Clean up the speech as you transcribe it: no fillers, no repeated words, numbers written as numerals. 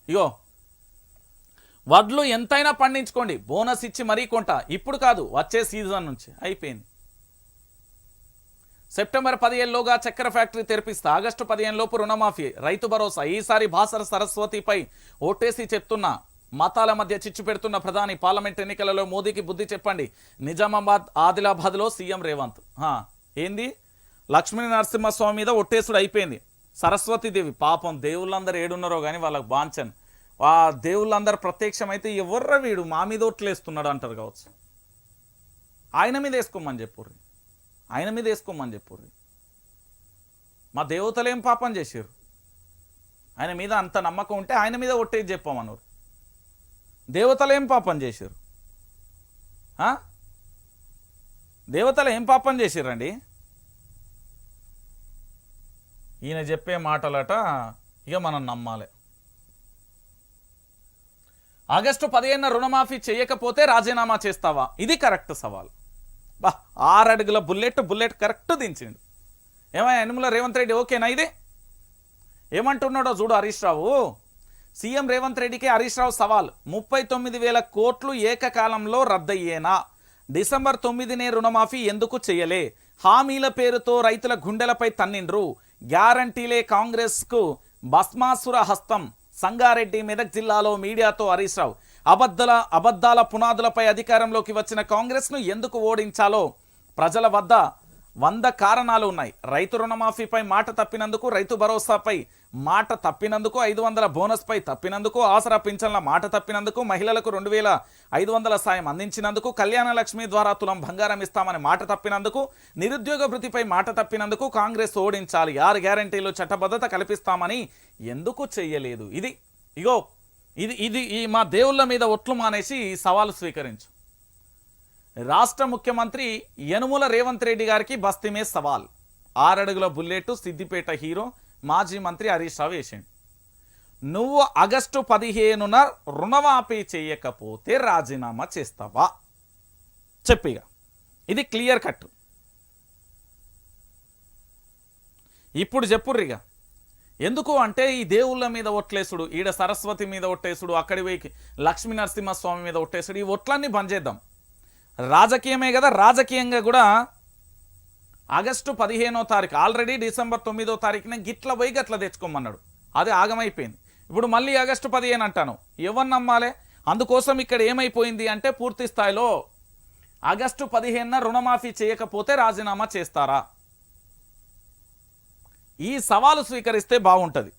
ఇగో వడ్లు ఎంతైనా పండించుకోండి, బోనస్ ఇచ్చి మరీ కొంట, ఇప్పుడు కాదు వచ్చే సీజన్ నుంచి అయిపోయింది. సెప్టెంబర్ 15లోగా చక్కెర ఫ్యాక్టరీ తెరిపిస్తా, ఆగస్టు 15 లోపు రుణమాఫీ, రైతు భరోసా. ఈసారి బాసర సరస్వతిపై ఓటేసి చెప్తున్నా, మతాల మధ్య చిచ్చు పెడుతున్న ప్రధాని, పార్లమెంట్ ఎన్నికలలో మోదీకి బుద్ధి చెప్పండి. నిజామాబాద్ ఆదిలాబాద్లో సీఎం రేవంత్. ఏంది, లక్ష్మీ నరసింహస్వామి మీద ఒట్టేసుడు అయిపోయింది. సరస్వతీదేవి పాపం, దేవుళ్ళందరూ ఏడున్నారో కానీ వాళ్ళకి బాంచన్, ఆ దేవుళ్ళందరూ ప్రత్యక్షమైతే ఎవర్ర వీడు మా మీద ఒట్లేస్తున్నాడు అంటారు కావచ్చు. ఆయన మీద వేసుకోమని చెప్పుర్రి, ఆయన మీద వేసుకోమని చెప్పుర్రి. మా దేవతలు ఏం పాపం చేసారు? ఆయన మీద అంత నమ్మకం ఉంటే ఆయన మీద ఒట్టేసి చెప్పమన్నారు. దేవతలు ఏం పాపం చేశారు? దేవతలు ఏం పాపం చేశారండి? ఈయన చెప్పే మాటలట ఇక మనం నమ్మాలి. ఆగస్టు 15 రుణమాఫీ చేయకపోతే రాజీనామా చేస్తావా? ఇది కరెక్ట్ సవాల్. 6 అడుగుల బుల్లెట్ కరెక్ట్ దించిండు. ఏమయ్యా యనుమల రేవంత్ రెడ్డి, ఓకేనా ఇది? ఏమంటున్నాడో చూడు హరీష్ రావు. సీఎం రేవంత్ రెడ్డికి హరీష్ రావు సవాల్. 39,000 కోట్లు ఏకకాలంలో రద్దయ్యేనా? డిసెంబర్ 9నే రుణమాఫీ ఎందుకు చేయలే? హామీల పేరుతో రైతుల గుండెలపై తన్నిండ్రు. గ్యారంటీలే కాంగ్రెస్కు భస్మాసుర హస్తం. సంగారెడ్డి, మెదక్ జిల్లాలో మీడియాతో హరీష్ రావు. అబద్ధాల పునాదులపై అధికారంలోకి వచ్చిన కాంగ్రెస్ను ఎందుకు ఓడించాలో ప్రజల వద్ద 100 కారణాలు ఉన్నాయి. రైతు రుణమాఫీపై మాట తప్పినందుకు, రైతు భరోసాపై మాట తప్పినందుకు, 500 బోనస్పై తప్పినందుకు, ఆసరా పింఛన్ల మాట తప్పినందుకు, మహిళలకు 2,500 సాయం అందించినందుకు, కళ్యాణ లక్ష్మి ద్వారా తులం బంగారం ఇస్తామని మాట తప్పినందుకు, నిరుద్యోగ భృతిపై మాట తప్పినందుకు కాంగ్రెస్ ఓడించాలి. 6 గ్యారంటీలు చట్టబద్ధత కల్పిస్తామని ఎందుకు చెయ్యలేదు? ఇది మా దేవుళ్ళ మీద ఒట్లు మానేసి ఈ సవాలు స్వీకరించు. రాష్ట్ర ముఖ్యమంత్రి యనుమల రేవంత్ రెడ్డి గారికి బస్తీమే సవాల్. 6 అడుగుల బుల్లెట్ సిద్దిపేట హీరో మాజీ మంత్రి హరీష్ రావు వేసిండు. నువ్వు ఆగస్టు 15న రుణమాఫీ చేయకపోతే రాజీనామా చేస్తావా? చెప్పిగా, ఇది క్లియర్ కట్. ఇప్పుడు చెప్పుర్రిగా. ఎందుకు అంటే ఈ దేవుళ్ళ మీద ఒట్లేసుడు, ఈడ సరస్వతి మీద ఒట్టేసుడు, అక్కడి పోయి లక్ష్మీ నరసింహస్వామి మీద ఒట్టేసుడు, ఈ ఒట్లన్నీ బంద్ చేద్దాం. రాజకీయమే కదా, రాజకీయంగా కూడా ఆగస్టు 15వ తారీఖు, ఆల్రెడీ డిసెంబర్ 9వ తారీఖున గిట్ల పోయి గట్ల తెచ్చుకోమన్నాడు. అది ఆగమైపోయింది. ఇప్పుడు మళ్ళీ ఆగస్టు 15 అంటాను, ఎవరు నమ్మాలి? అందుకోసం ఇక్కడ ఏమైపోయింది అంటే పూర్తి స్థాయిలో ఆగస్టు 15న రుణమాఫీ చేయకపోతే రాజీనామా చేస్తారా? ఈ సవాలు స్వీకరిస్తే బాగుంటుంది.